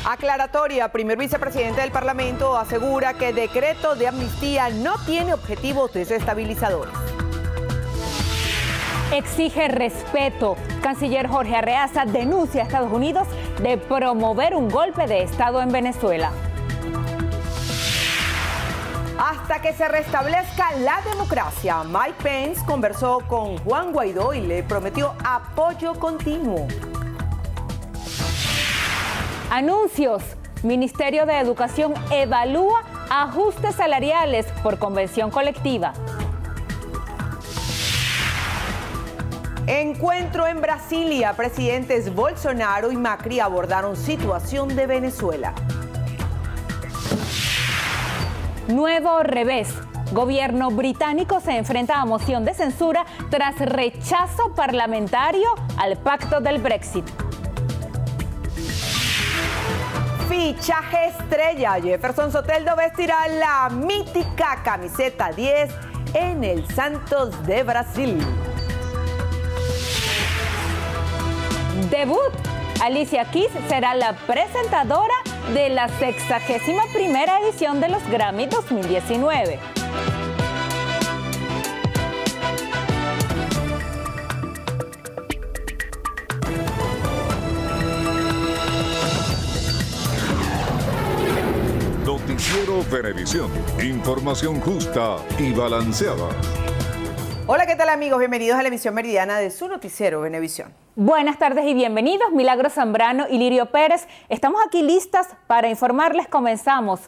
Aclaratoria, primer vicepresidente del Parlamento asegura que decreto de amnistía no tiene objetivos desestabilizadores. Exige respeto. Canciller Jorge Arreaza denuncia a Estados Unidos de promover un golpe de Estado en Venezuela. Hasta que se restablezca la democracia, Mike Pence conversó con Juan Guaidó y le prometió apoyo continuo. Anuncios. Ministerio de Educación evalúa ajustes salariales por convención colectiva. Encuentro en Brasilia. Presidentes Bolsonaro y Macri abordaron situación de Venezuela. Nuevo revés. Gobierno británico se enfrenta a moción de censura tras rechazo parlamentario al pacto del Brexit. Fichaje estrella. Jefferson Soteldo vestirá la mítica camiseta 10 en el Santos de Brasil. Debut. Alicia Keys será la presentadora de la 61ª edición de los Grammy 2019. Noticiero Venevisión. Información justa y balanceada. Hola, ¿qué tal amigos? Bienvenidos a la emisión meridiana de su noticiero Venevisión. Buenas tardes y bienvenidos. Milagros Zambrano y Lirio Pérez. Estamos aquí listas para informarles. Comenzamos.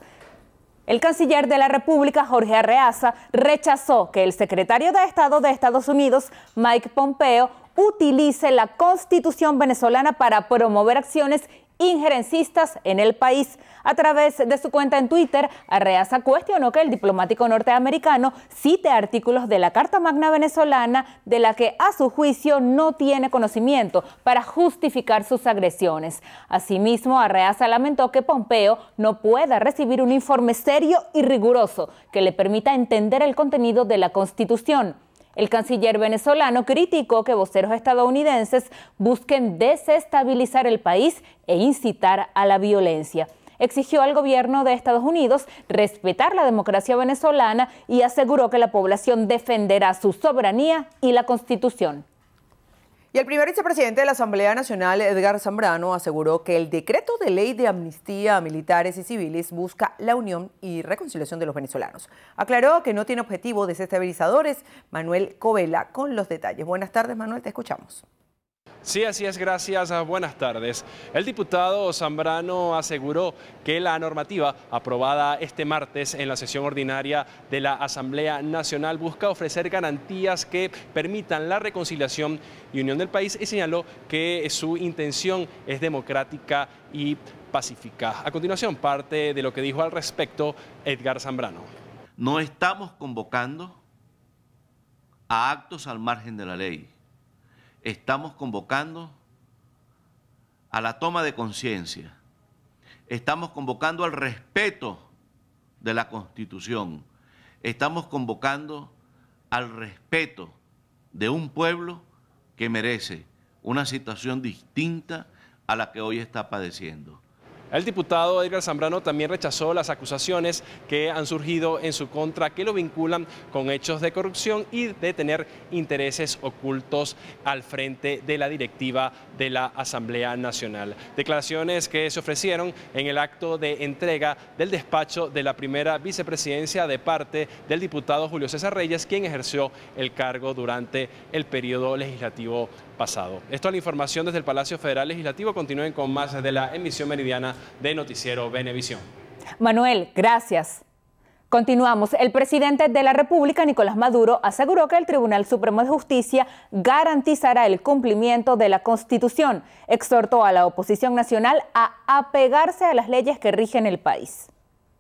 El canciller de la República, Jorge Arreaza, rechazó que el secretario de Estado de Estados Unidos, Mike Pompeo, utilice la Constitución venezolana para promover acciones injerencistas en el país. A través de su cuenta en Twitter, Arreaza cuestionó que el diplomático norteamericano cite artículos de la Carta Magna venezolana de la que a su juicio no tiene conocimiento para justificar sus agresiones. Asimismo, Arreaza lamentó que Pompeo no pueda recibir un informe serio y riguroso que le permita entender el contenido de la Constitución. El canciller venezolano criticó que voceros estadounidenses busquen desestabilizar el país e incitar a la violencia. Exigió al gobierno de Estados Unidos respetar la democracia venezolana y aseguró que la población defenderá su soberanía y la Constitución. Y el primer vicepresidente de la Asamblea Nacional, Edgar Zambrano, aseguró que el decreto de ley de amnistía a militares y civiles busca la unión y reconciliación de los venezolanos. Aclaró que no tiene objetivos desestabilizadores. Manuel Covela con los detalles. Buenas tardes, Manuel, te escuchamos. Sí, así es, gracias. Buenas tardes. El diputado Zambrano aseguró que la normativa aprobada este martes en la sesión ordinaria de la Asamblea Nacional busca ofrecer garantías que permitan la reconciliación y unión del país y señaló que su intención es democrática y pacífica. A continuación, parte de lo que dijo al respecto Edgar Zambrano. No estamos convocando a actos al margen de la ley. Estamos convocando a la toma de conciencia. Estamos convocando al respeto de la Constitución. Estamos convocando al respeto de un pueblo que merece una situación distinta a la que hoy está padeciendo. El diputado Edgar Zambrano también rechazó las acusaciones que han surgido en su contra que lo vinculan con hechos de corrupción y de tener intereses ocultos al frente de la directiva de la Asamblea Nacional. Declaraciones que se ofrecieron en el acto de entrega del despacho de la primera vicepresidencia de parte del diputado Julio César Reyes, quien ejerció el cargo durante el periodo legislativo pasado. Esto es la información desde el Palacio Federal Legislativo. Continúen con más de la emisión meridiana de Noticiero Venevisión. Manuel, gracias. Continuamos. El presidente de la República, Nicolás Maduro, aseguró que el Tribunal Supremo de Justicia garantizará el cumplimiento de la Constitución. Exhortó a la oposición nacional a apegarse a las leyes que rigen el país.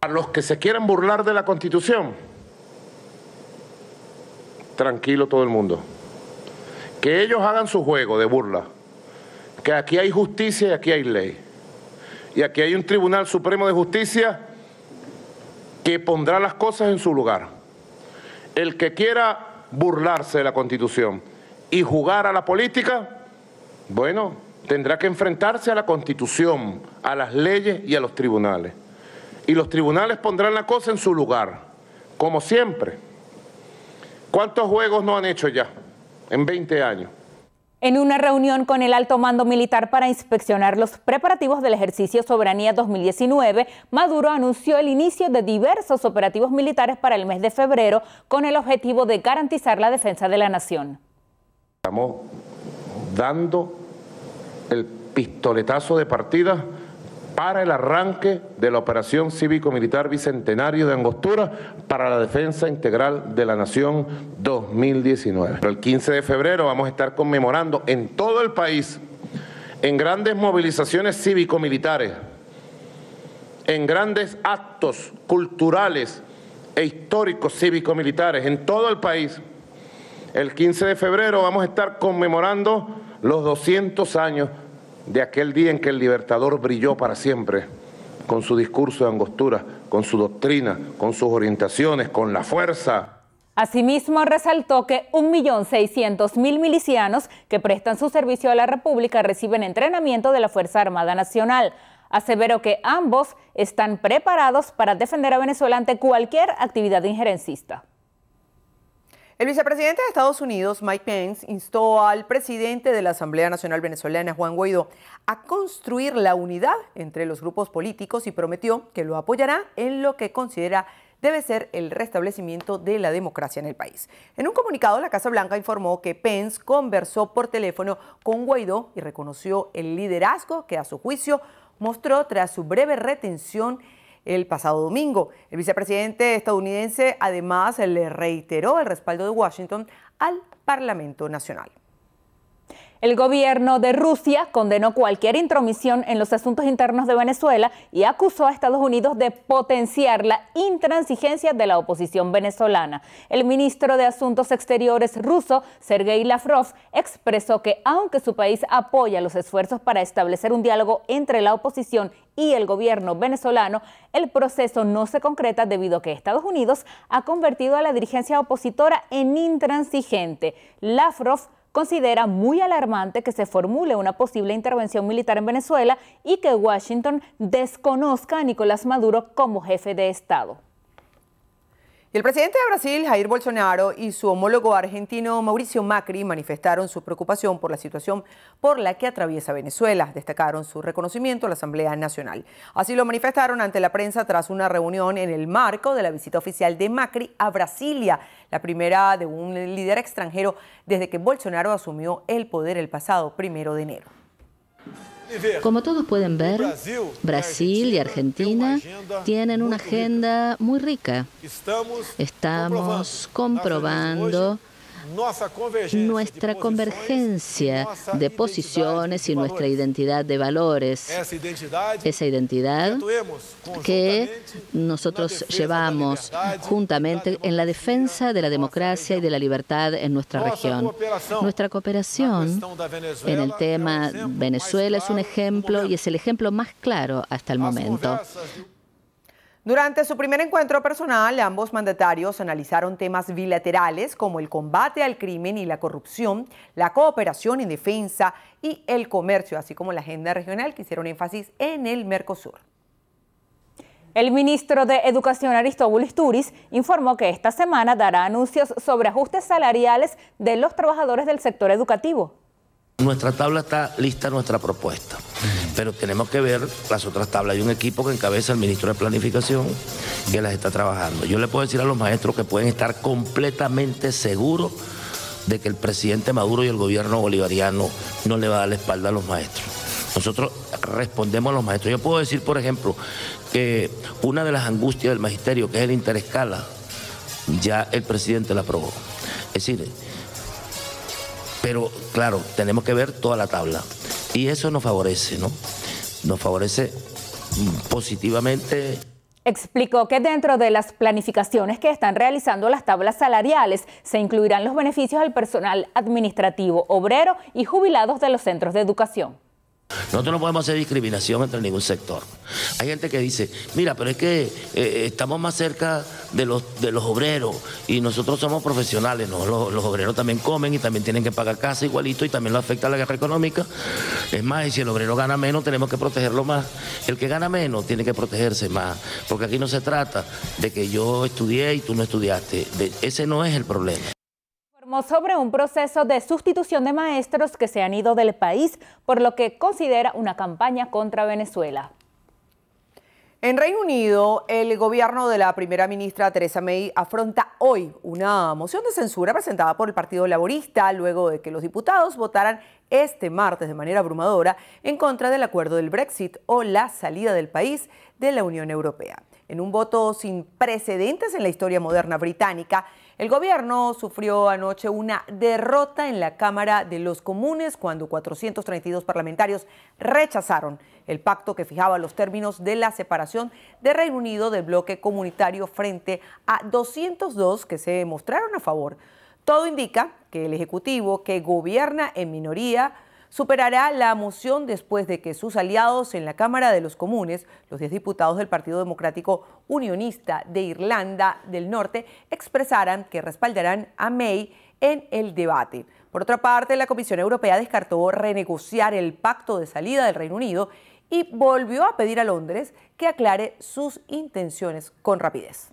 A los que se quieran burlar de la Constitución, tranquilo todo el mundo. Que ellos hagan su juego de burla, que aquí hay justicia y aquí hay ley. Y aquí hay un Tribunal Supremo de Justicia que pondrá las cosas en su lugar. El que quiera burlarse de la Constitución y jugar a la política, bueno, tendrá que enfrentarse a la Constitución, a las leyes y a los tribunales. Y los tribunales pondrán la cosa en su lugar, como siempre. ¿Cuántos juegos no han hecho ya en 20 años? En una reunión con el alto mando militar para inspeccionar los preparativos del ejercicio Soberanía 2019, Maduro anunció el inicio de diversos operativos militares para el mes de febrero con el objetivo de garantizar la defensa de la nación. Estamos dando el pistoletazo de partida para el arranque de la Operación Cívico-Militar Bicentenario de Angostura para la defensa integral de la nación 2019. Pero el 15 de febrero vamos a estar conmemorando en todo el país, en grandes movilizaciones cívico-militares, en grandes actos culturales e históricos cívico-militares en todo el país. El 15 de febrero vamos a estar conmemorando los 200 años de aquel día en que el Libertador brilló para siempre, con su discurso de Angostura, con su doctrina, con sus orientaciones, con la fuerza. Asimismo, resaltó que 1.600.000 milicianos que prestan su servicio a la República reciben entrenamiento de la Fuerza Armada Nacional. Aseveró que ambos están preparados para defender a Venezuela ante cualquier actividad injerencista. El vicepresidente de Estados Unidos, Mike Pence, instó al presidente de la Asamblea Nacional Venezolana, Juan Guaidó, a construir la unidad entre los grupos políticos y prometió que lo apoyará en lo que considera debe ser el restablecimiento de la democracia en el país. En un comunicado, la Casa Blanca informó que Pence conversó por teléfono con Guaidó y reconoció el liderazgo que a su juicio mostró tras su breve retención el pasado domingo. El vicepresidente estadounidense además le reiteró el respaldo de Washington al Parlamento Nacional. El gobierno de Rusia condenó cualquier intromisión en los asuntos internos de Venezuela y acusó a Estados Unidos de potenciar la intransigencia de la oposición venezolana. El ministro de Asuntos Exteriores ruso, Sergei Lavrov, expresó que aunque su país apoya los esfuerzos para establecer un diálogo entre la oposición y el gobierno venezolano, el proceso no se concreta debido a que Estados Unidos ha convertido a la dirigencia opositora en intransigente. Lavrov considera muy alarmante que se formule una posible intervención militar en Venezuela y que Washington desconozca a Nicolás Maduro como jefe de Estado. Y el presidente de Brasil, Jair Bolsonaro, y su homólogo argentino, Mauricio Macri, manifestaron su preocupación por la situación por la que atraviesa Venezuela. Destacaron su reconocimiento a la Asamblea Nacional. Así lo manifestaron ante la prensa tras una reunión en el marco de la visita oficial de Macri a Brasilia, la primera de un líder extranjero desde que Bolsonaro asumió el poder el pasado 1 de enero. Como todos pueden ver, Brasil y Argentina tienen una agenda muy rica. Estamos comprobando nuestra convergencia de posiciones y nuestra identidad de valores. Esa identidad que nosotros llevamos juntamente en la defensa de la democracia y de la libertad en nuestra región. Nuestra cooperación en el tema Venezuela es un ejemplo y es el ejemplo más claro hasta el momento. Durante su primer encuentro personal, ambos mandatarios analizaron temas bilaterales como el combate al crimen y la corrupción, la cooperación en defensa y el comercio, así como la agenda regional, que hicieron énfasis en el Mercosur. El ministro de Educación, Aristóbulo Turiz, informó que esta semana dará anuncios sobre ajustes salariales de los trabajadores del sector educativo. Nuestra tabla está lista, nuestra propuesta, pero tenemos que ver las otras tablas. Hay un equipo que encabeza el ministro de Planificación que las está trabajando. Yo le puedo decir a los maestros que pueden estar completamente seguros de que el presidente Maduro y el gobierno bolivariano no le va a dar la espalda a los maestros. Nosotros respondemos a los maestros. Yo puedo decir, por ejemplo, que una de las angustias del magisterio, que es el interescala, ya el presidente la aprobó. Es decir, pero claro, tenemos que ver toda la tabla y eso nos favorece, ¿no? Nos favorece positivamente. Explicó que dentro de las planificaciones que están realizando las tablas salariales se incluirán los beneficios al personal administrativo, obrero y jubilados de los centros de educación. Nosotros no podemos hacer discriminación entre ningún sector. Hay gente que dice, mira, pero es que estamos más cerca de los obreros y nosotros somos profesionales. No, los obreros también comen y también tienen que pagar casa igualito y también lo afecta a la guerra económica. Es más, y si el obrero gana menos, tenemos que protegerlo más. El que gana menos tiene que protegerse más, porque aquí no se trata de que yo estudié y tú no estudiaste. Ese no es el problema. Sobre un proceso de sustitución de maestros que se han ido del país, por lo que considera una campaña contra Venezuela. En Reino Unido, el gobierno de la primera ministra Theresa May afronta hoy una moción de censura presentada por el Partido Laborista luego de que los diputados votaran este martes de manera abrumadora en contra del acuerdo del Brexit o la salida del país de la Unión Europea. En un voto sin precedentes en la historia moderna británica, el gobierno sufrió anoche una derrota en la Cámara de los Comunes cuando 432 parlamentarios rechazaron el pacto que fijaba los términos de la separación de Reino Unido del bloque comunitario frente a 202 que se mostraron a favor. Todo indica que el Ejecutivo, que gobierna en minoría, superará la moción después de que sus aliados en la Cámara de los Comunes, los 10 diputados del Partido Democrático Unionista de Irlanda del Norte, expresaran que respaldarán a May en el debate. Por otra parte, la Comisión Europea descartó renegociar el pacto de salida del Reino Unido y volvió a pedir a Londres que aclare sus intenciones con rapidez.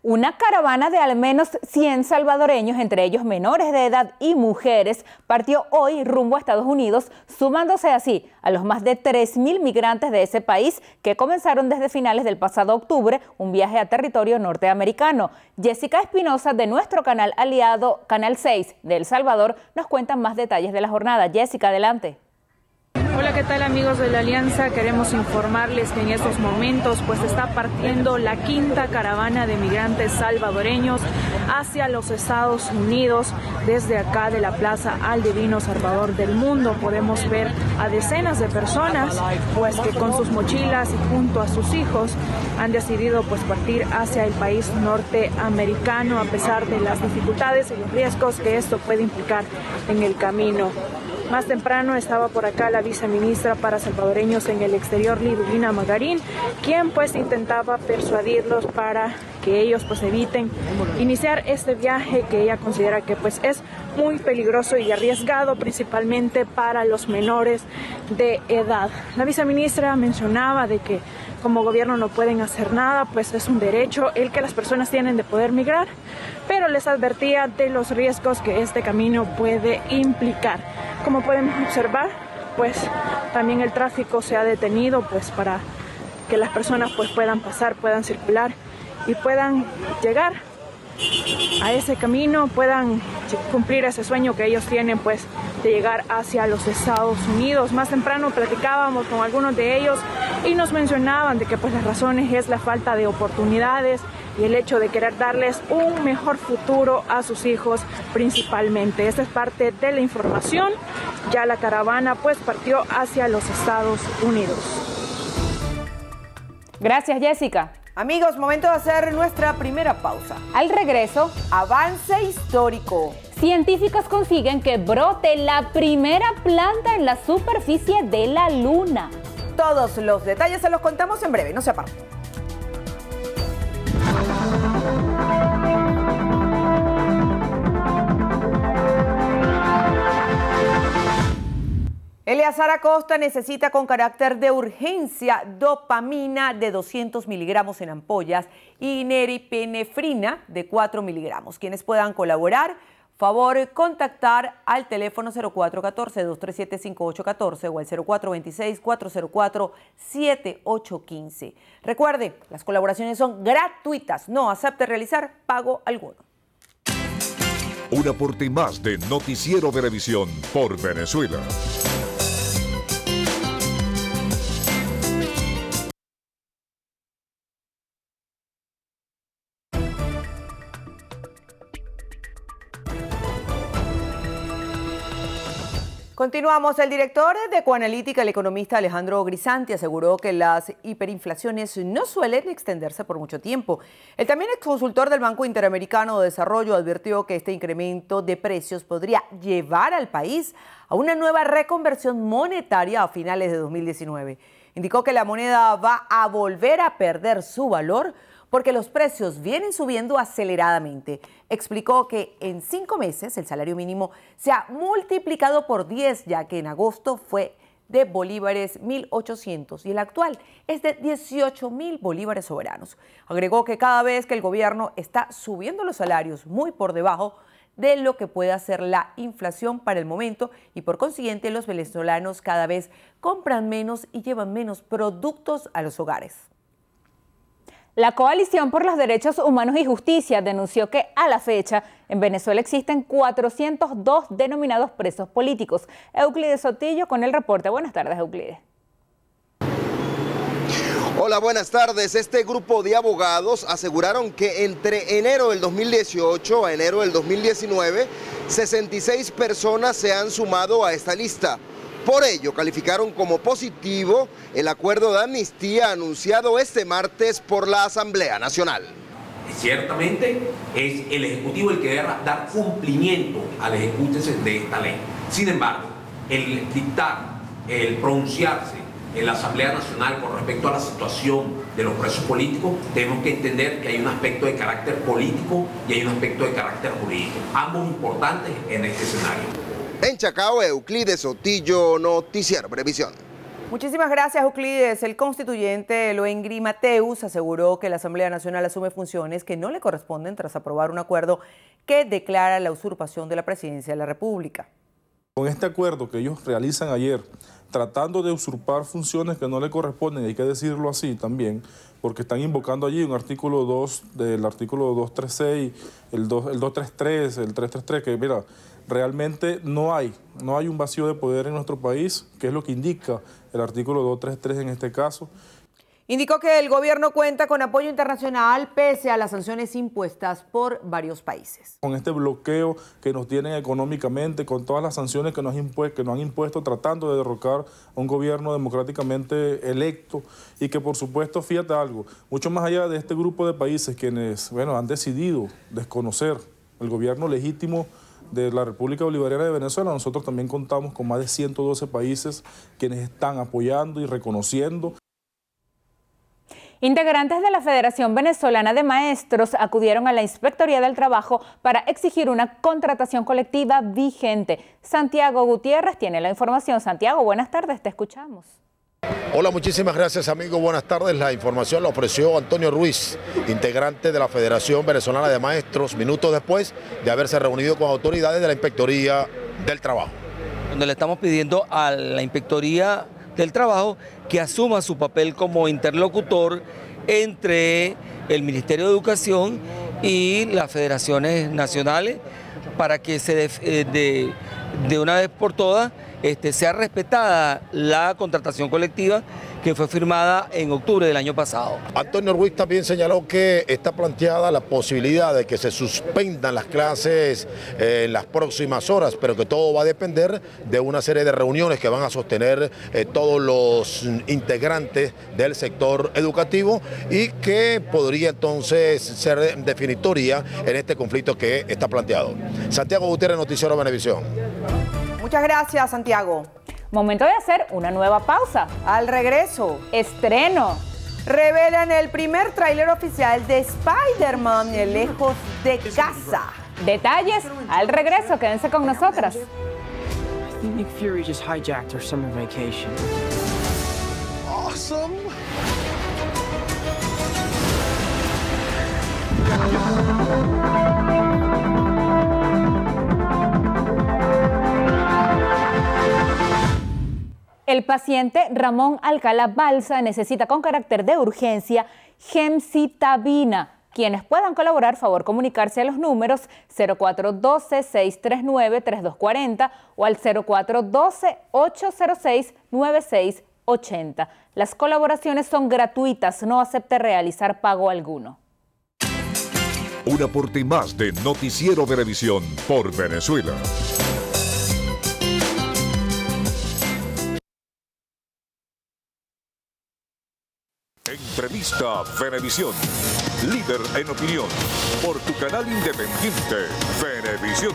Una caravana de al menos 100 salvadoreños, entre ellos menores de edad y mujeres, partió hoy rumbo a Estados Unidos, sumándose así a los más de 3.000 migrantes de ese país que comenzaron desde finales del pasado octubre un viaje a territorio norteamericano. Jessica Espinosa, de nuestro canal aliado Canal 6 de El Salvador, nos cuenta más detalles de la jornada. Jessica, adelante. Hola, ¿qué tal amigos de la Alianza? Queremos informarles que en estos momentos pues está partiendo la quinta caravana de migrantes salvadoreños hacia los Estados Unidos. Desde acá de la Plaza al Divino Salvador del Mundo podemos ver a decenas de personas pues que con sus mochilas y junto a sus hijos han decidido pues partir hacia el país norteamericano a pesar de las dificultades y los riesgos que esto puede implicar en el camino. Más temprano estaba por acá la viceministra para salvadoreños en el exterior, Liduvina Magarín, quien pues intentaba persuadirlos para que ellos pues eviten iniciar este viaje que ella considera que pues es muy peligroso y arriesgado, principalmente para los menores de edad. La viceministra mencionaba de que como gobierno no pueden hacer nada, pues es un derecho el que las personas tienen de poder migrar, pero les advertía de los riesgos que este camino puede implicar. Como podemos observar, pues también el tráfico se ha detenido pues para que las personas pues puedan pasar, puedan circular y puedan llegar a ese camino, puedan cumplir ese sueño que ellos tienen pues de llegar hacia los Estados Unidos. Más temprano platicábamos con algunos de ellos y nos mencionaban de que pues las razones es la falta de oportunidades y el hecho de querer darles un mejor futuro a sus hijos principalmente. Esta es parte de la información. Ya la caravana pues partió hacia los Estados Unidos. Gracias, Jessica. Amigos, momento de hacer nuestra primera pausa. Al regreso, avance histórico. Científicos consiguen que brote la primera planta en la superficie de la Luna. Todos los detalles se los contamos en breve, no se aparten. Eleazar Acosta necesita con carácter de urgencia dopamina de 200 miligramos en ampollas y neripenefrina de 4 miligramos. Quienes puedan colaborar, favor contactar al teléfono 0414-237-5814 o al 0426-404-7815. Recuerde, las colaboraciones son gratuitas, no acepte realizar pago alguno. Un aporte más de Noticiero Venevisión por Venezuela. Continuamos. El director de Ecoanalítica, el economista Alejandro Grisanti, aseguró que las hiperinflaciones no suelen extenderse por mucho tiempo. El también exconsultor del Banco Interamericano de Desarrollo advirtió que este incremento de precios podría llevar al país a una nueva reconversión monetaria a finales de 2019. Indicó que la moneda va a volver a perder su valor porque los precios vienen subiendo aceleradamente. Explicó que en 5 meses el salario mínimo se ha multiplicado por 10, ya que en agosto fue de bolívares 1.800 y el actual es de 18.000 bolívares soberanos. Agregó que cada vez que el gobierno está subiendo los salarios muy por debajo de lo que puede hacer la inflación para el momento y por consiguiente los venezolanos cada vez compran menos y llevan menos productos a los hogares. La Coalición por los Derechos Humanos y Justicia denunció que a la fecha en Venezuela existen 402 denominados presos políticos. Euclides Sotillo con el reporte. Buenas tardes, Euclides. Hola, buenas tardes. Este grupo de abogados aseguraron que entre enero del 2018 a enero del 2019, 66 personas se han sumado a esta lista. Por ello, calificaron como positivo el acuerdo de amnistía anunciado este martes por la Asamblea Nacional. Ciertamente es el Ejecutivo el que debe dar cumplimiento al ejecútese de esta ley. Sin embargo, el dictar, el pronunciarse en la Asamblea Nacional con respecto a la situación de los presos políticos, tenemos que entender que hay un aspecto de carácter político y hay un aspecto de carácter jurídico, ambos importantes en este escenario. En Chacao, Euclides Sotillo, Noticiero Previsión. Muchísimas gracias, Euclides. El constituyente Eloengri Mateus aseguró que la Asamblea Nacional asume funciones que no le corresponden tras aprobar un acuerdo que declara la usurpación de la presidencia de la República. Con este acuerdo que ellos realizan ayer, tratando de usurpar funciones que no le corresponden, hay que decirlo así también, porque están invocando allí un artículo 2 del artículo 236, el 233, el 333, que mira, realmente no hay un vacío de poder en nuestro país, que es lo que indica el artículo 233 en este caso. Indicó que el gobierno cuenta con apoyo internacional pese a las sanciones impuestas por varios países. Con este bloqueo que nos tienen económicamente, con todas las sanciones que nos han impuesto tratando de derrocar a un gobierno democráticamente electo y que por supuesto, fíjate algo, mucho más allá de este grupo de países quienes han decidido desconocer el gobierno legítimo de la República Bolivariana de Venezuela, nosotros también contamos con más de 112 países quienes están apoyando y reconociendo. Integrantes de la Federación Venezolana de Maestros acudieron a la Inspectoría del Trabajo para exigir una contratación colectiva vigente. Santiago Gutiérrez tiene la información. Santiago, buenas tardes, te escuchamos. Hola, muchísimas gracias, amigo. Buenas tardes. La información la ofreció Antonio Ruiz, integrante de la Federación Venezolana de Maestros, minutos después de haberse reunido con autoridades de la Inspectoría del Trabajo. Donde le estamos pidiendo a la Inspectoría del Trabajo que asuma su papel como interlocutor entre el Ministerio de Educación y las federaciones nacionales para que de una vez por todas sea respetada la contratación colectiva que fue firmada en octubre del año pasado. Antonio Ruiz también señaló que está planteada la posibilidad de que se suspendan las clases en las próximas horas, pero que todo va a depender de una serie de reuniones que van a sostener todos los integrantes del sector educativo y que podría entonces ser definitoria en este conflicto que está planteado. Santiago Gutiérrez, Noticiero Venevisión. Muchas gracias, Santiago. Momento de hacer una nueva pausa. Al regreso, estreno. Revelan el primer tráiler oficial de Spider-Man, Lejos de Casa. Detalles al regreso, quédense con nosotras. Nick Fury just hijacked our summer vacation. Awesome. El paciente Ramón Alcalá Balsa necesita con carácter de urgencia gemcitabina. Quienes puedan colaborar, favor comunicarse a los números 0412-639-3240 o al 0412-806-9680. Las colaboraciones son gratuitas, no acepte realizar pago alguno. Un aporte más de Noticiero Venevisión por Venezuela. Entrevista Venevisión. Líder en opinión. Por tu canal independiente, Venevisión.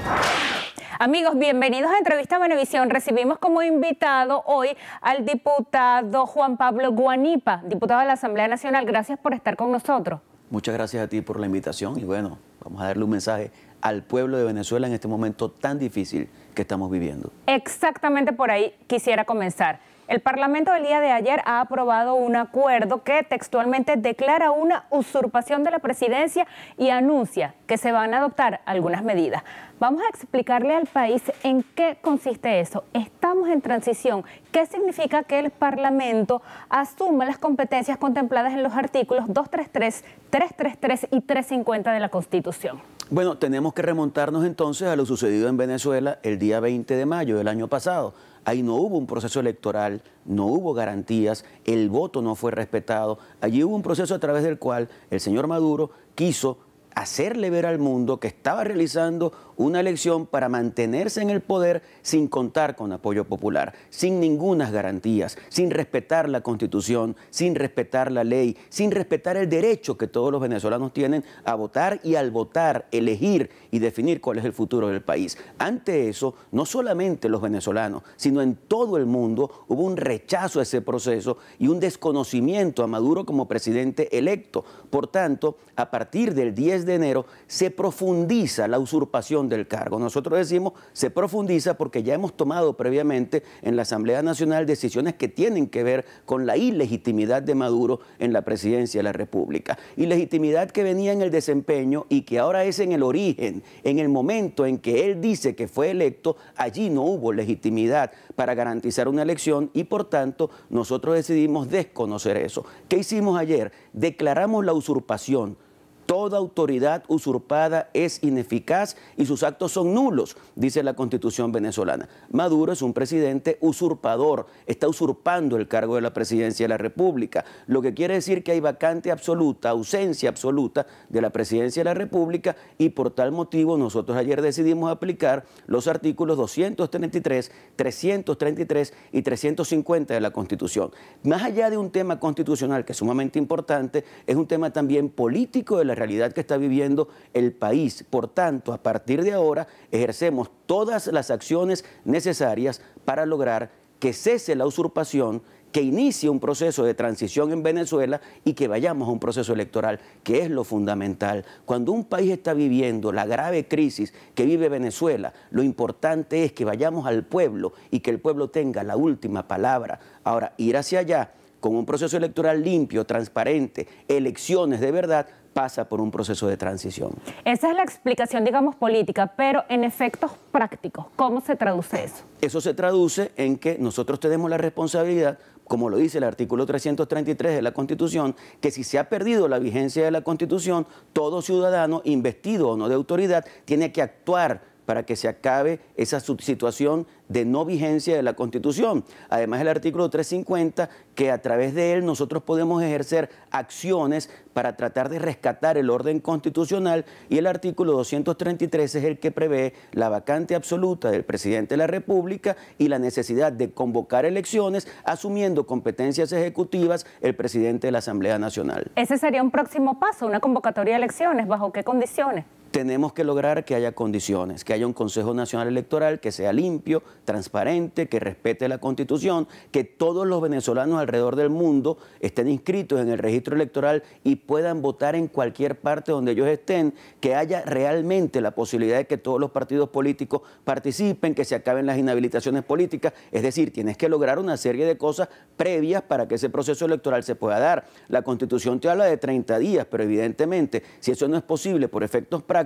Amigos, bienvenidos a Entrevista Venevisión. Recibimos como invitado hoy al diputado Juan Pablo Guanipa, diputado de la Asamblea Nacional. Gracias por estar con nosotros. Muchas gracias a ti por la invitación y bueno, vamos a darle un mensaje al pueblo de Venezuela en este momento tan difícil que estamos viviendo. Exactamente por ahí quisiera comenzar. El Parlamento el día de ayer ha aprobado un acuerdo que textualmente declara una usurpación de la presidencia y anuncia que se van a adoptar algunas medidas. Vamos a explicarle al país en qué consiste eso. Estamos en transición. ¿Qué significa que el Parlamento asuma las competencias contempladas en los artículos 233, 333 y 350 de la Constitución? Bueno, tenemos que remontarnos entonces a lo sucedido en Venezuela el día 20 de mayo del año pasado. Ahí no hubo un proceso electoral, no hubo garantías, el voto no fue respetado. Allí hubo un proceso a través del cual el señor Maduro quiso hacerle ver al mundo que estaba realizando una elección para mantenerse en el poder sin contar con apoyo popular, sin ninguna garantías, sin respetar la Constitución, sin respetar la ley, sin respetar el derecho que todos los venezolanos tienen a votar y al votar, elegir y definir cuál es el futuro del país. Ante eso, no solamente los venezolanos, sino en todo el mundo hubo un rechazo a ese proceso y un desconocimiento a Maduro como presidente electo. Por tanto, a partir del 10 de enero se profundiza la usurpación del cargo. Nosotros decimos se profundiza porque ya hemos tomado previamente en la Asamblea Nacional decisiones que tienen que ver con la ilegitimidad de Maduro en la presidencia de la República. Ilegitimidad que venía en el desempeño y que ahora es en el origen, en el momento en que él dice que fue electo, allí no hubo legitimidad para garantizar una elección y por tanto nosotros decidimos desconocer eso. ¿Qué hicimos ayer? Declaramos la usurpación. Toda autoridad usurpada es ineficaz y sus actos son nulos, dice la Constitución venezolana. Maduro es un presidente usurpador, está usurpando el cargo de la presidencia de la República, lo que quiere decir que hay vacante absoluta, ausencia absoluta de la presidencia de la República y por tal motivo nosotros ayer decidimos aplicar los artículos 233, 333 y 350 de la Constitución. Más allá de un tema constitucional que es sumamente importante, es un tema también político de la realidad que está viviendo el país. Por tanto, a partir de ahora ejercemos todas las acciones necesarias para lograr que cese la usurpación, que inicie un proceso de transición en Venezuela y que vayamos a un proceso electoral, que es lo fundamental. Cuando un país está viviendo la grave crisis que vive Venezuela, lo importante es que vayamos al pueblo y que el pueblo tenga la última palabra. Ahora, ir hacia allá con un proceso electoral limpio, transparente, elecciones de verdad, pasa por un proceso de transición. Esa es la explicación, digamos, política, pero en efectos prácticos, ¿cómo se traduce eso? Eso se traduce en que nosotros tenemos la responsabilidad, como lo dice el artículo 333 de la Constitución, que si se ha perdido la vigencia de la Constitución, todo ciudadano, investido o no de autoridad, tiene que actuar para que se acabe esa situación de no vigencia de la Constitución. Además, el artículo 350, que a través de él nosotros podemos ejercer acciones para tratar de rescatar el orden constitucional, y el artículo 233 es el que prevé la vacante absoluta del presidente de la República y la necesidad de convocar elecciones, asumiendo competencias ejecutivas el presidente de la Asamblea Nacional. Ese sería un próximo paso, una convocatoria de elecciones. ¿Bajo qué condiciones? Tenemos que lograr que haya condiciones, que haya un Consejo Nacional Electoral que sea limpio, transparente, que respete la Constitución, que todos los venezolanos alrededor del mundo estén inscritos en el registro electoral y puedan votar en cualquier parte donde ellos estén, que haya realmente la posibilidad de que todos los partidos políticos participen, que se acaben las inhabilitaciones políticas. Es decir, tienes que lograr una serie de cosas previas para que ese proceso electoral se pueda dar. La Constitución te habla de 30 días, pero evidentemente, si eso no es posible por efectos prácticos,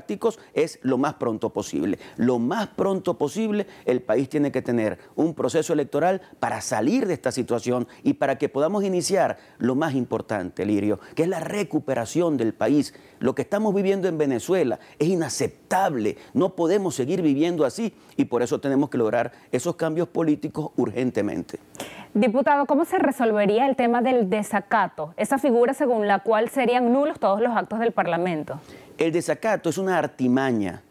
es lo más pronto posible. Lo más pronto posible, el país tiene que tener un proceso electoral para salir de esta situación y para que podamos iniciar lo más importante, Lirio, que es la recuperación del país. Lo que estamos viviendo en Venezuela es inaceptable, no podemos seguir viviendo así y por eso tenemos que lograr esos cambios políticos urgentemente. Diputado, ¿cómo se resolvería el tema del desacato? Esa figura según la cual serían nulos todos los actos del Parlamento. El desacato es una artimaña,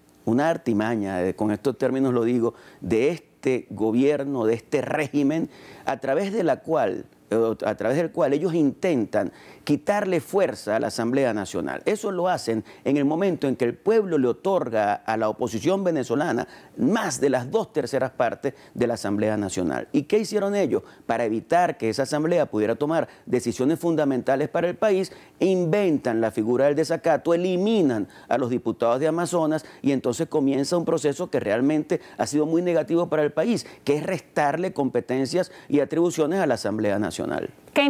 con estos términos lo digo, de este gobierno, de este régimen, a través de la cual a través del cual ellos intentan quitarle fuerza a la Asamblea Nacional. Eso lo hacen en el momento en que el pueblo le otorga a la oposición venezolana más de las 2/3 partes de la Asamblea Nacional. ¿Y qué hicieron ellos? Para evitar que esa Asamblea pudiera tomar decisiones fundamentales para el país, inventan la figura del desacato, eliminan a los diputados de Amazonas y entonces comienza un proceso que realmente ha sido muy negativo para el país, que es restarle competencias y atribuciones a la Asamblea Nacional. ¿Qué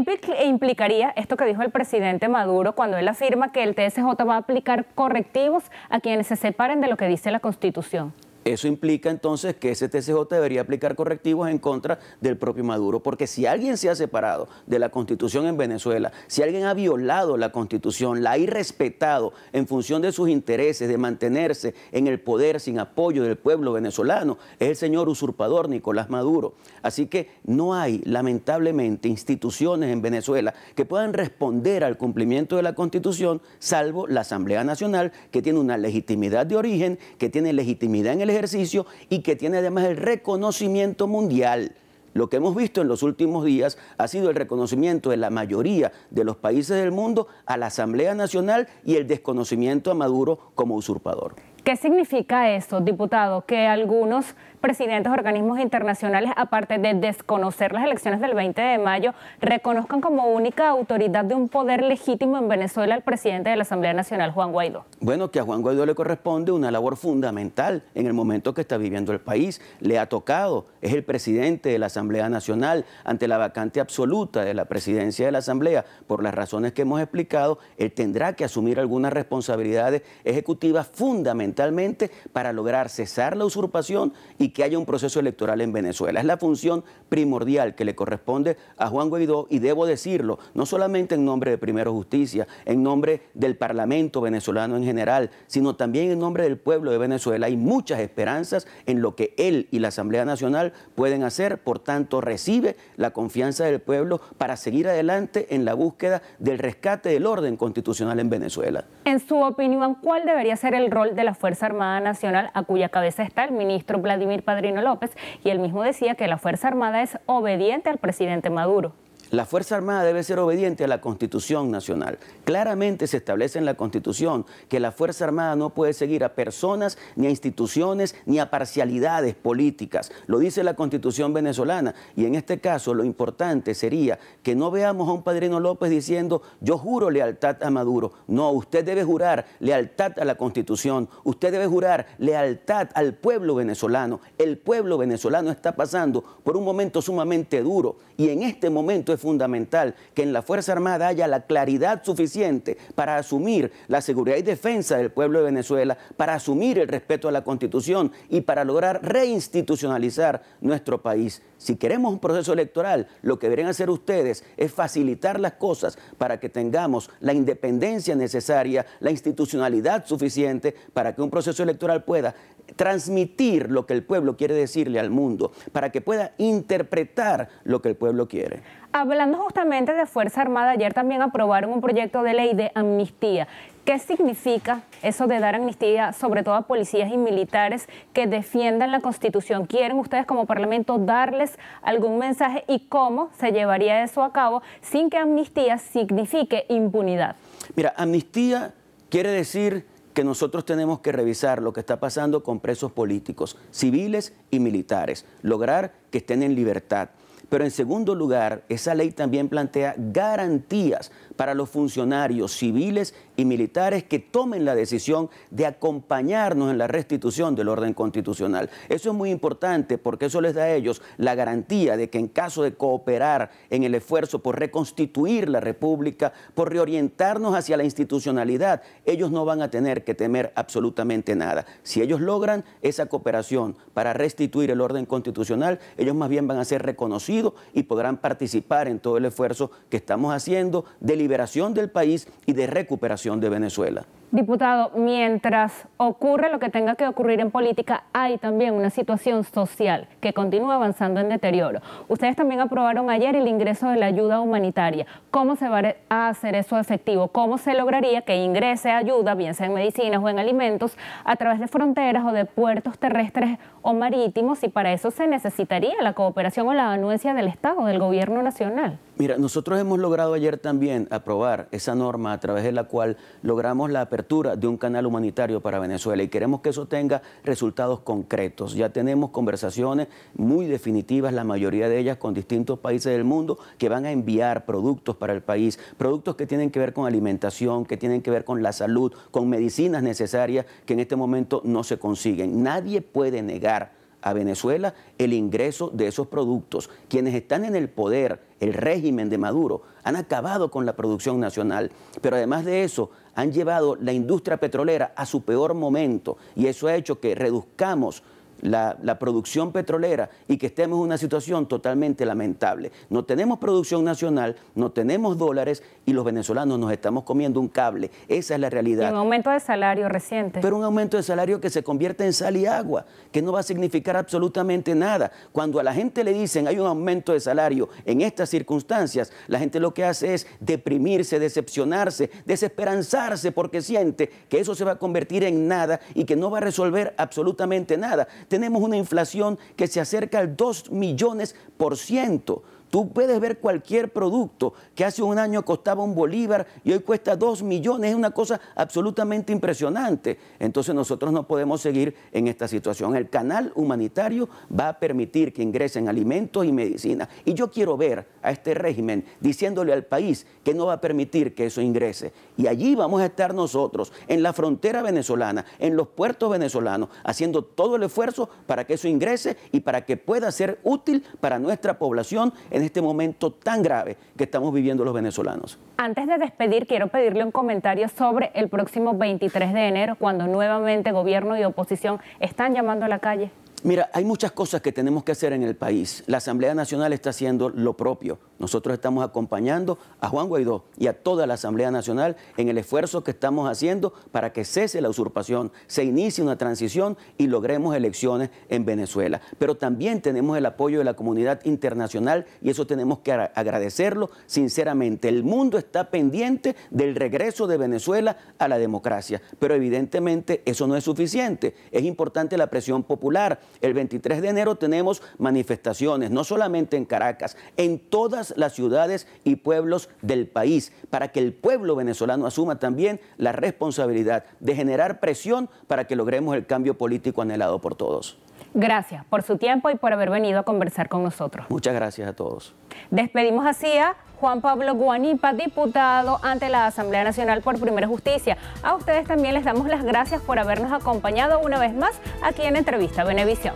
implicaría esto que dijo el presidente Maduro cuando él afirma que el TSJ va a aplicar correctivos a quienes se separen de lo que dice la Constitución? Eso implica entonces que ese TSJ debería aplicar correctivos en contra del propio Maduro, porque si alguien se ha separado de la Constitución en Venezuela, si alguien ha violado la Constitución, la ha irrespetado en función de sus intereses, de mantenerse en el poder sin apoyo del pueblo venezolano, es el señor usurpador Nicolás Maduro. Así que no hay, lamentablemente, instituciones en Venezuela que puedan responder al cumplimiento de la Constitución, salvo la Asamblea Nacional, que tiene una legitimidad de origen, que tiene legitimidad en el ejercicio y que tiene además el reconocimiento mundial. Lo que hemos visto en los últimos días ha sido el reconocimiento de la mayoría de los países del mundo a la Asamblea Nacional y el desconocimiento a Maduro como usurpador. ¿Qué significa eso, diputado? Que algunos presidentes de organismos internacionales, aparte de desconocer las elecciones del 20 de mayo, reconozcan como única autoridad de un poder legítimo en Venezuela al presidente de la Asamblea Nacional, Juan Guaidó. Bueno, que a Juan Guaidó le corresponde una labor fundamental en el momento que está viviendo el país. Le ha tocado, es el presidente de la Asamblea Nacional, ante la vacante absoluta de la presidencia de la Asamblea, por las razones que hemos explicado, él tendrá que asumir algunas responsabilidades ejecutivas fundamentalmente para lograr cesar la usurpación y que haya un proceso electoral en Venezuela. Es la función primordial que le corresponde a Juan Guaidó y debo decirlo, no solamente en nombre de Primero Justicia, en nombre del Parlamento venezolano en general, sino también en nombre del pueblo de Venezuela. Hay muchas esperanzas en lo que él y la Asamblea Nacional pueden hacer, por tanto recibe la confianza del pueblo para seguir adelante en la búsqueda del rescate del orden constitucional en Venezuela. En su opinión, ¿cuál debería ser el rol de la Fuerza Armada Nacional, a cuya cabeza está el ministro Vladimir Padrino López? Y él mismo decía que la Fuerza Armada es obediente al presidente Maduro. La Fuerza Armada debe ser obediente a la Constitución Nacional. Claramente se establece en la Constitución que la Fuerza Armada no puede seguir a personas, ni a instituciones, ni a parcialidades políticas. Lo dice la Constitución venezolana. Y en este caso lo importante sería que no veamos a un Padrino López diciendo yo juro lealtad a Maduro. No, usted debe jurar lealtad a la Constitución. Usted debe jurar lealtad al pueblo venezolano. El pueblo venezolano está pasando por un momento sumamente duro y en este momento es fundamental que en la Fuerza Armada haya la claridad suficiente para asumir la seguridad y defensa del pueblo de Venezuela, para asumir el respeto a la Constitución y para lograr reinstitucionalizar nuestro país. Si queremos un proceso electoral, lo que deberían hacer ustedes es facilitar las cosas para que tengamos la independencia necesaria, la institucionalidad suficiente para que un proceso electoral pueda transmitir lo que el pueblo quiere decirle al mundo, para que pueda interpretar lo que el pueblo quiere. Hablando justamente de Fuerza Armada, ayer también aprobaron un proyecto de ley de amnistía. ¿Qué significa eso de dar amnistía, sobre todo a policías y militares que defiendan la Constitución? ¿Quieren ustedes como Parlamento darles algún mensaje y cómo se llevaría eso a cabo sin que amnistía signifique impunidad? Mira, amnistía quiere decir que nosotros tenemos que revisar lo que está pasando con presos políticos, civiles y militares, lograr que estén en libertad. Pero en segundo lugar, esa ley también plantea garantías para los funcionarios civiles y militares que tomen la decisión de acompañarnos en la restitución del orden constitucional. Eso es muy importante porque eso les da a ellos la garantía de que en caso de cooperar en el esfuerzo por reconstituir la República, por reorientarnos hacia la institucionalidad, ellos no van a tener que temer absolutamente nada. Si ellos logran esa cooperación para restituir el orden constitucional, ellos más bien van a ser reconocidos y podrán participar en todo el esfuerzo que estamos haciendo de liberación del país y de recuperación de Venezuela. Diputado, mientras ocurre lo que tenga que ocurrir en política, hay también una situación social que continúa avanzando en deterioro. Ustedes también aprobaron ayer el ingreso de la ayuda humanitaria. ¿Cómo se va a hacer eso efectivo? ¿Cómo se lograría que ingrese ayuda, bien sea en medicinas o en alimentos, a través de fronteras o de puertos terrestres o marítimos? Y para eso se necesitaría la cooperación o la anuencia del Estado, del Gobierno nacional. Mira, nosotros hemos logrado ayer también aprobar esa norma a través de la cual logramos la apertura de un canal humanitario para Venezuela y queremos que eso tenga resultados concretos. Ya tenemos conversaciones muy definitivas, la mayoría de ellas con distintos países del mundo que van a enviar productos para el país, productos que tienen que ver con alimentación, que tienen que ver con la salud, con medicinas necesarias que en este momento no se consiguen. Nadie puede negar a Venezuela el ingreso de esos productos. Quienes están en el poder, el régimen de Maduro, han acabado con la producción nacional, pero además de eso han llevado la industria petrolera a su peor momento y eso ha hecho que reduzcamos la producción petrolera y que estemos en una situación totalmente lamentable. No tenemos producción nacional, no tenemos dólares y los venezolanos nos estamos comiendo un cable. Esa es la realidad. Y un aumento de salario reciente. Pero un aumento de salario que se convierte en sal y agua, que no va a significar absolutamente nada. Cuando a la gente le dicen hay un aumento de salario en estas circunstancias, la gente lo que hace es deprimirse, decepcionarse, desesperanzarse porque siente que eso se va a convertir en nada y que no va a resolver absolutamente nada. Tenemos una inflación que se acerca al 2 millones%. Tú puedes ver cualquier producto que hace un año costaba $1 bolívar y hoy cuesta 2 millones. Es una cosa absolutamente impresionante. Entonces nosotros no podemos seguir en esta situación. El canal humanitario va a permitir que ingresen alimentos y medicinas. Y yo quiero ver a este régimen diciéndole al país que no va a permitir que eso ingrese. Y allí vamos a estar nosotros, en la frontera venezolana, en los puertos venezolanos, haciendo todo el esfuerzo para que eso ingrese y para que pueda ser útil para nuestra población en este momento tan grave que estamos viviendo los venezolanos. Antes de despedir, quiero pedirle un comentario sobre el próximo 23 de enero, cuando nuevamente gobierno y oposición están llamando a la calle. Mira, hay muchas cosas que tenemos que hacer en el país. La Asamblea Nacional está haciendo lo propio. Nosotros estamos acompañando a Juan Guaidó y a toda la Asamblea Nacional en el esfuerzo que estamos haciendo para que cese la usurpación, se inicie una transición y logremos elecciones en Venezuela. Pero también tenemos el apoyo de la comunidad internacional y eso tenemos que agradecerlo sinceramente. El mundo está pendiente del regreso de Venezuela a la democracia, pero evidentemente eso no es suficiente. Es importante la presión popular. El 23 de enero tenemos manifestaciones, no solamente en Caracas, en todas las ciudades y pueblos del país, para que el pueblo venezolano asuma también la responsabilidad de generar presión para que logremos el cambio político anhelado por todos. Gracias por su tiempo y por haber venido a conversar con nosotros. Muchas gracias a todos. Despedimos así a Juan Pablo Guanipa, diputado ante la Asamblea Nacional por Primera Justicia. A ustedes también les damos las gracias por habernos acompañado una vez más aquí en Entrevista Venevisión.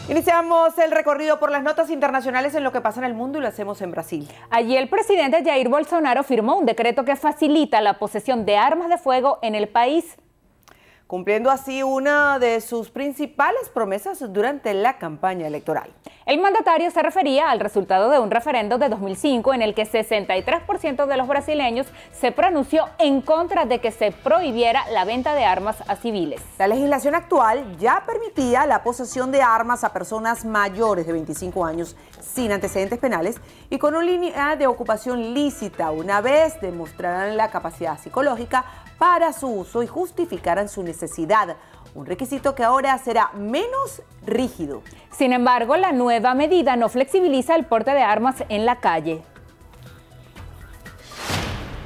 Iniciamos el recorrido por las notas internacionales en lo que pasa en el mundo y lo hacemos en Brasil. Allí el presidente Jair Bolsonaro firmó un decreto que facilita la posesión de armas de fuego en el país, cumpliendo así una de sus principales promesas durante la campaña electoral. El mandatario se refería al resultado de un referendo de 2005 en el que 63% de los brasileños se pronunció en contra de que se prohibiera la venta de armas a civiles. La legislación actual ya permitía la posesión de armas a personas mayores de 25 años sin antecedentes penales y con una línea de ocupación lícita, una vez demostraran la capacidad psicológica para su uso y justificaran su necesidad, un requisito que ahora será menos rígido. Sin embargo, la nueva medida no flexibiliza el porte de armas en la calle.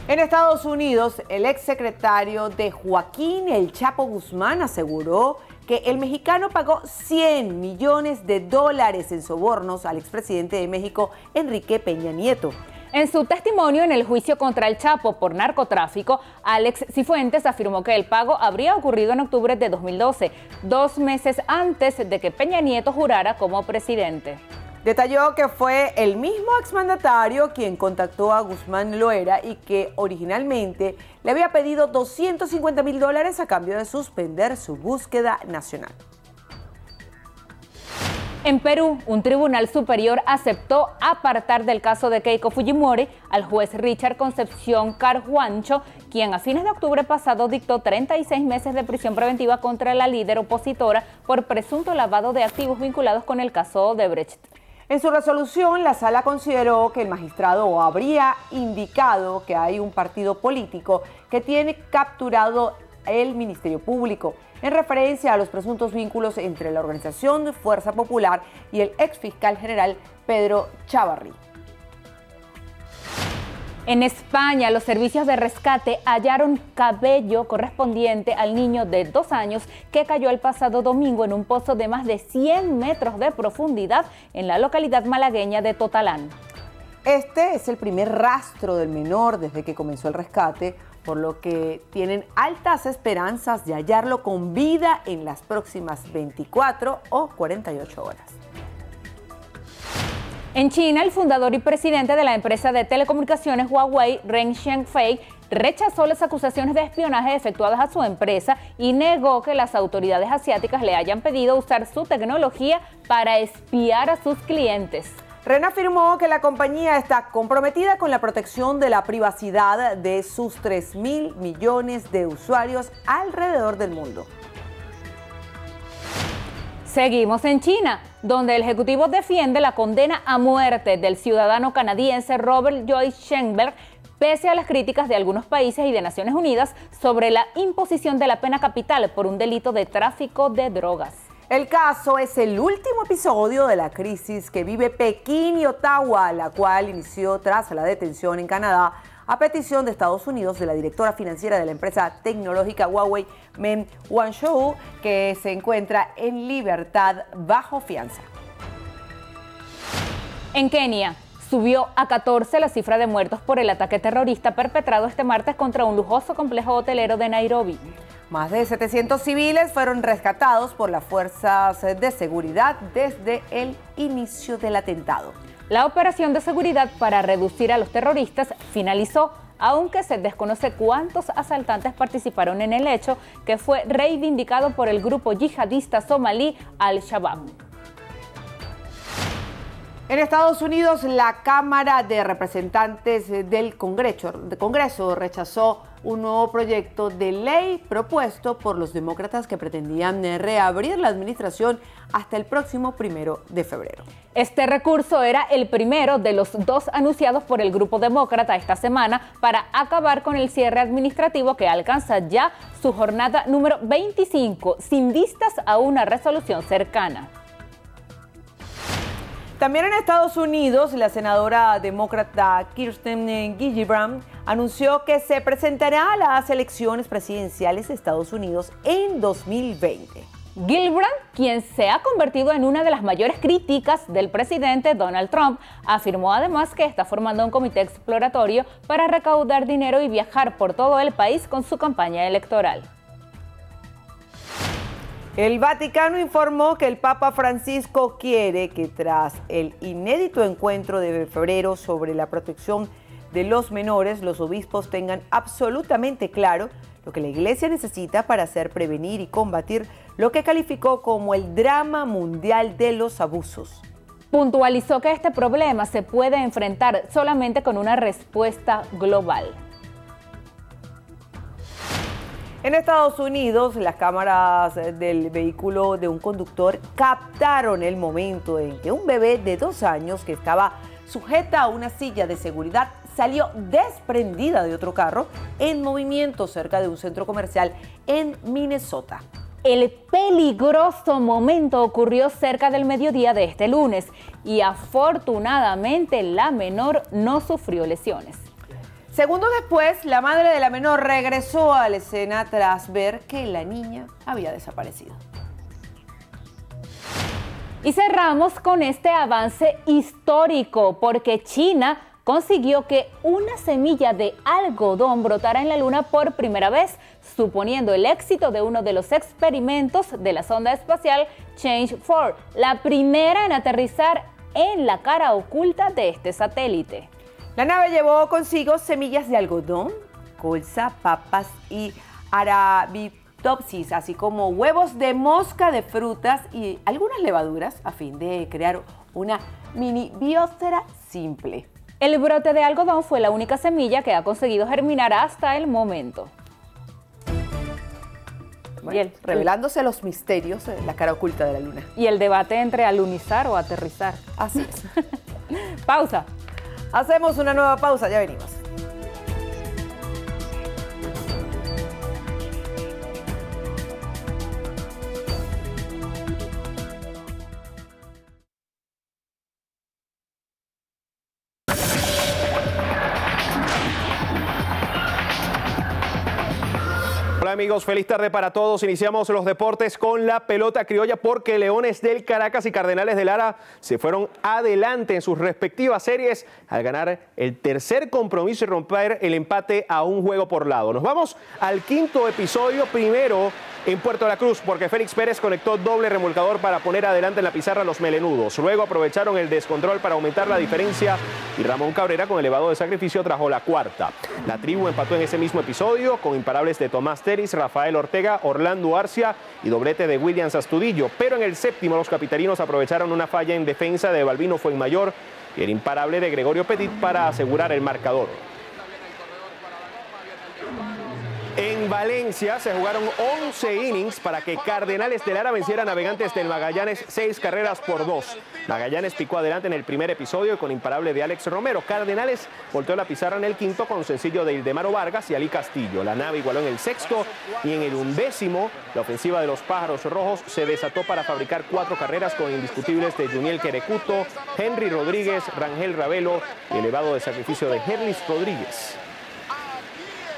En Estados Unidos, el exsecretario de Joaquín El Chapo Guzmán aseguró que el mexicano pagó $100 millones en sobornos al expresidente de México, Enrique Peña Nieto. En su testimonio en el juicio contra el Chapo por narcotráfico, Alex Cifuentes afirmó que el pago habría ocurrido en octubre de 2012, 2 meses antes de que Peña Nieto jurara como presidente. Detalló que fue el mismo exmandatario quien contactó a Guzmán Loera y que originalmente le había pedido $250.000 a cambio de suspender su búsqueda nacional. En Perú, un tribunal superior aceptó apartar del caso de Keiko Fujimori al juez Richard Concepción Carhuancho, quien a fines de octubre pasado dictó 36 meses de prisión preventiva contra la líder opositora por presunto lavado de activos vinculados con el caso Odebrecht. En su resolución, la sala consideró que el magistrado habría indicado que hay un partido político que tiene capturado el Ministerio Público, en referencia a los presuntos vínculos entre la organización Fuerza Popular y el exfiscal general Pedro Chávarri. En España, los servicios de rescate hallaron cabello correspondiente al niño de 2 años que cayó el pasado domingo en un pozo de más de 100 metros de profundidad en la localidad malagueña de Totalán. Este es el primer rastro del menor desde que comenzó el rescate, por lo que tienen altas esperanzas de hallarlo con vida en las próximas 24 o 48 horas. En China, el fundador y presidente de la empresa de telecomunicaciones Huawei, Ren Zhengfei, rechazó las acusaciones de espionaje efectuadas a su empresa y negó que las autoridades asiáticas le hayan pedido usar su tecnología para espiar a sus clientes. Ren afirmó que la compañía está comprometida con la protección de la privacidad de sus 3.000 millones de usuarios alrededor del mundo. Seguimos en China, donde el Ejecutivo defiende la condena a muerte del ciudadano canadiense Robert Joyce Schenberg, pese a las críticas de algunos países y de Naciones Unidas sobre la imposición de la pena capital por un delito de tráfico de drogas. El caso es el último episodio de la crisis que vive Pekín y Ottawa, la cual inició tras la detención en Canadá a petición de Estados Unidos de la directora financiera de la empresa tecnológica Huawei, Meng Wanzhou, que se encuentra en libertad bajo fianza. En Kenia, subió a 14 la cifra de muertos por el ataque terrorista perpetrado este martes contra un lujoso complejo hotelero de Nairobi. Más de 700 civiles fueron rescatados por las fuerzas de seguridad desde el inicio del atentado. La operación de seguridad para reducir a los terroristas finalizó, aunque se desconoce cuántos asaltantes participaron en el hecho, que fue reivindicado por el grupo yihadista somalí Al-Shabaab. En Estados Unidos, la Cámara de Representantes del Congreso rechazó un nuevo proyecto de ley propuesto por los demócratas que pretendían reabrir la administración hasta el próximo 1 de febrero. Este recurso era el primero de los 2 anunciados por el grupo demócrata esta semana para acabar con el cierre administrativo que alcanza ya su jornada número 25, sin vistas a una resolución cercana. También en Estados Unidos, la senadora demócrata Kirsten Gillibrand anunció que se presentará a las elecciones presidenciales de Estados Unidos en 2020. Gillibrand, quien se ha convertido en una de las mayores críticas del presidente Donald Trump, afirmó además que está formando un comité exploratorio para recaudar dinero y viajar por todo el país con su campaña electoral. El Vaticano informó que el Papa Francisco quiere que tras el inédito encuentro de febrero sobre la protección de los menores, los obispos tengan absolutamente claro lo que la Iglesia necesita para hacer prevenir y combatir lo que calificó como el drama mundial de los abusos. Puntualizó que este problema se puede enfrentar solamente con una respuesta global. En Estados Unidos, las cámaras del vehículo de un conductor captaron el momento en que un bebé de 2 años que estaba sujeta a una silla de seguridad salió desprendida de otro carro en movimiento cerca de un centro comercial en Minnesota. El peligroso momento ocurrió cerca del mediodía de este lunes y afortunadamente la menor no sufrió lesiones. Segundos después, la madre de la menor regresó a la escena tras ver que la niña había desaparecido. Y cerramos con este avance histórico, porque China consiguió que una semilla de algodón brotara en la Luna por primera vez, suponiendo el éxito de uno de los experimentos de la sonda espacial Change-4, la primera en aterrizar en la cara oculta de este satélite. La nave llevó consigo semillas de algodón, colza, papas y arabidopsis, así como huevos de mosca de frutas y algunas levaduras a fin de crear una mini biosfera simple. El brote de algodón fue la única semilla que ha conseguido germinar hasta el momento. Bueno, revelándose los misterios de la cara oculta de la luna. Y el debate entre alunizar o aterrizar. Así es. Pausa. Hacemos una nueva pausa, ya venimos. Hola amigos, feliz tarde para todos. Iniciamos los deportes con la pelota criolla porque Leones del Caracas y Cardenales de Lara se fueron adelante en sus respectivas series al ganar el tercer compromiso y romper el empate a un juego por lado. Nos vamos al quinto episodio, primero en Puerto La Cruz, porque Félix Pérez conectó doble remolcador para poner adelante en la pizarra a los melenudos. Luego aprovecharon el descontrol para aumentar la diferencia y Ramón Cabrera con elevado de sacrificio trajo la cuarta. La tribu empató en ese mismo episodio con imparables de Tomás Teris, Rafael Ortega, Orlando Arcia y doblete de Williams Astudillo. Pero en el séptimo los capitalinos aprovecharon una falla en defensa de Balbino Fuenmayor y el imparable de Gregorio Petit para asegurar el marcador. En Valencia se jugaron 11 innings para que Cardenales de Lara venciera a Navegantes del Magallanes 6 carreras por 2. Magallanes picó adelante en el primer episodio con imparable de Alex Romero. Cardenales volteó la pizarra en el quinto con sencillo de Ildemaro Vargas y Ali Castillo. La nave igualó en el sexto y en el undécimo la ofensiva de los Pájaros Rojos se desató para fabricar 4 carreras con indiscutibles de Juniel Querecuto, Henry Rodríguez, Rangel Ravelo y elevado de sacrificio de Herlis Rodríguez.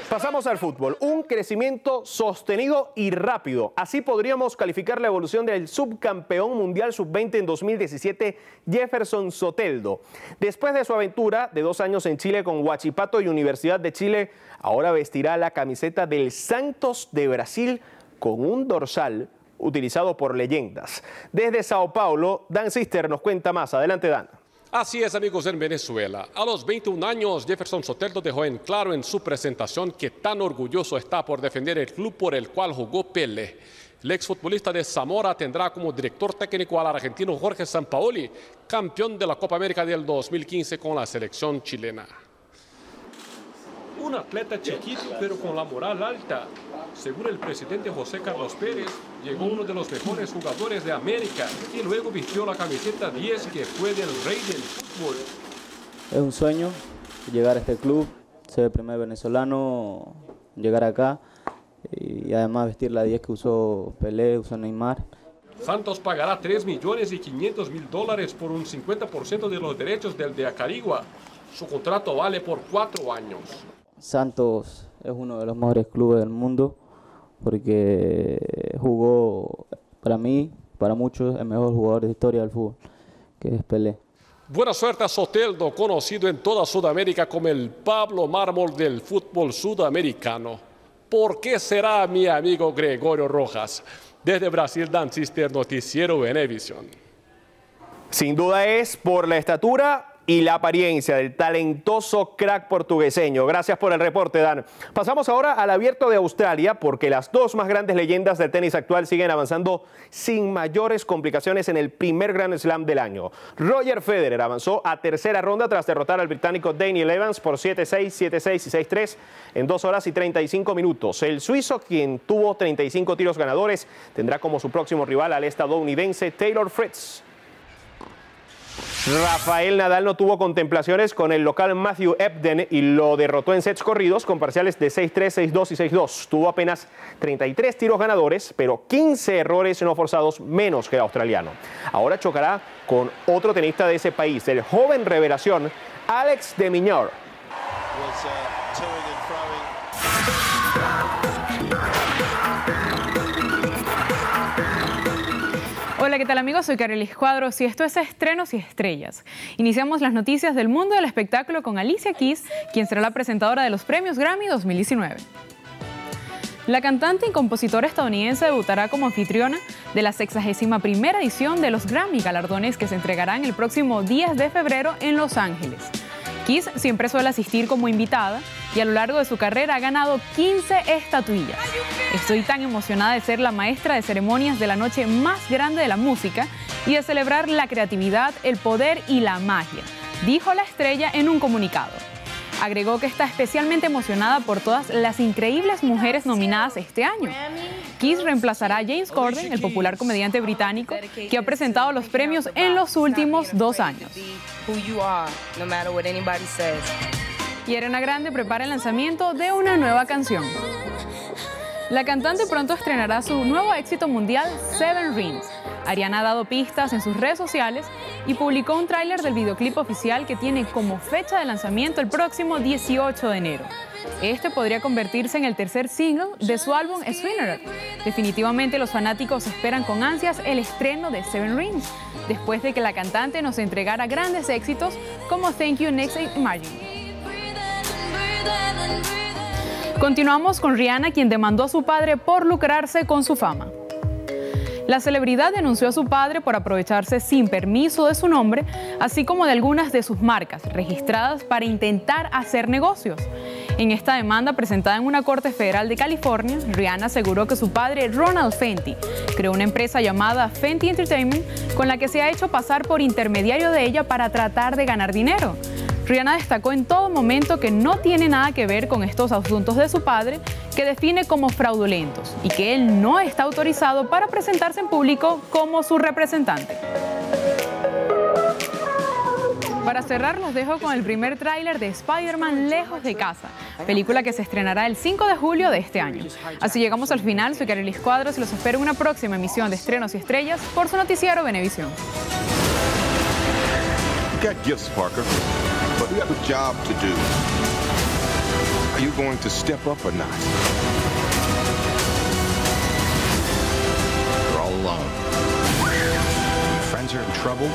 Pasamos al fútbol, un crecimiento sostenido y rápido. Así podríamos calificar la evolución del subcampeón mundial sub-20 en 2017, Jefferson Soteldo. Después de su aventura de 2 años en Chile con Huachipato y Universidad de Chile, ahora vestirá la camiseta del Santos de Brasil con un dorsal utilizado por leyendas. Desde Sao Paulo, Dan Sister nos cuenta más. Adelante, Dan. Así es, amigos, en Venezuela. A los 21 años, Jefferson Soteldo dejó en claro en su presentación que tan orgulloso está por defender el club por el cual jugó Pelé. El exfutbolista de Zamora tendrá como director técnico al argentino Jorge Sampaoli, campeón de la Copa América del 2015 con la selección chilena. Un atleta chiquito pero con la moral alta. Según el presidente José Carlos Pérez, llegó uno de los mejores jugadores de América y luego vistió la camiseta 10 que fue del rey del fútbol. Es un sueño llegar a este club, ser el primer venezolano, llegar acá y además vestir la 10 que usó Pelé, usó Neymar. Santos pagará $3.500.000 por un 50% de los derechos del de Acarigua. Su contrato vale por 4 años. Santos es uno de los mejores clubes del mundo porque jugó, para mí, para muchos, el mejor jugador de la historia del fútbol, que es Pelé. Buena suerte a Soteldo, conocido en toda Sudamérica como el Pablo Mármol del fútbol sudamericano. ¿Por qué será mi amigo Gregorio Rojas? Desde Brasil, Dan Sister, Noticiero Venevisión. Sin duda es por la estatura y la apariencia del talentoso crack portugueseño. Gracias por el reporte, Dan. Pasamos ahora al Abierto de Australia porque las 2 más grandes leyendas del tenis actual siguen avanzando sin mayores complicaciones en el primer Grand Slam del año. Roger Federer avanzó a tercera ronda tras derrotar al británico Daniel Evans por 7-6, 7-6 y 6-3 en 2 horas y 35 minutos. El suizo, quien tuvo 35 tiros ganadores, tendrá como su próximo rival al estadounidense Taylor Fritz. Rafael Nadal no tuvo contemplaciones con el local Matthew Ebden y lo derrotó en sets corridos con parciales de 6-3, 6-2 y 6-2. Tuvo apenas 33 tiros ganadores, pero 15 errores no forzados menos que el australiano. Ahora chocará con otro tenista de ese país, el joven revelación Alex de Minaur. Hola, ¿qué tal amigos? Soy Carelis Cuadros y esto es Estrenos y Estrellas. Iniciamos las noticias del mundo del espectáculo con Alicia Keys, quien será la presentadora de los premios Grammy 2019. La cantante y compositora estadounidense debutará como anfitriona de la 61ª edición de los Grammy, galardones que se entregarán el próximo 10 de febrero en Los Ángeles. Keys siempre suele asistir como invitada y a lo largo de su carrera ha ganado 15 estatuillas. Estoy tan emocionada de ser la maestra de ceremonias de la noche más grande de la música y de celebrar la creatividad, el poder y la magia, dijo la estrella en un comunicado. Agregó que está especialmente emocionada por todas las increíbles mujeres nominadas este año. Kiss reemplazará a James Corden, el popular comediante británico, que ha presentado los premios en los últimos 2 años. Y Ariana Grande prepara el lanzamiento de una nueva canción. La cantante pronto estrenará su nuevo éxito mundial, Seven Rings. Ariana ha dado pistas en sus redes sociales y publicó un tráiler del videoclip oficial que tiene como fecha de lanzamiento el próximo 18 de enero. Este podría convertirse en el tercer single de su álbum Swinner. Definitivamente los fanáticos esperan con ansias el estreno de Seven Rings, después de que la cantante nos entregara grandes éxitos como Thank You Next Imagine. Continuamos con Rihanna, quien demandó a su padre por lucrarse con su fama. La celebridad denunció a su padre por aprovecharse sin permiso de su nombre, así como de algunas de sus marcas registradas para intentar hacer negocios. En esta demanda presentada en una corte federal de California, Rihanna aseguró que su padre, Ronald Fenty, creó una empresa llamada Fenty Entertainment con la que se ha hecho pasar por intermediario de ella para tratar de ganar dinero. Rihanna destacó en todo momento que no tiene nada que ver con estos asuntos de su padre, que define como fraudulentos, y que él no está autorizado para presentarse en público como su representante. Para cerrar, los dejo con el primer tráiler de Spider-Man Lejos de Casa, película que se estrenará el 5 de julio de este año. Así llegamos al final. Soy Carelis Cuadros y los espero en una próxima emisión de Estrenos y Estrellas por su noticiero Venevisión. Got gifts, Parker, but we have a job to do. Are you going to step up or not? You're all alone. Your friends are in trouble.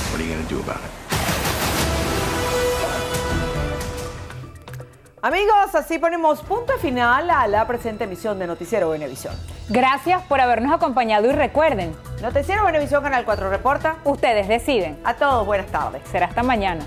What are you going to do about it? Amigos, así ponemos punto final a la presente emisión de Noticiero Venevisión. Gracias por habernos acompañado y recuerden, Noticiero Venevisión, Canal 4 reporta. Ustedes deciden. A todos, buenas tardes. Será hasta mañana.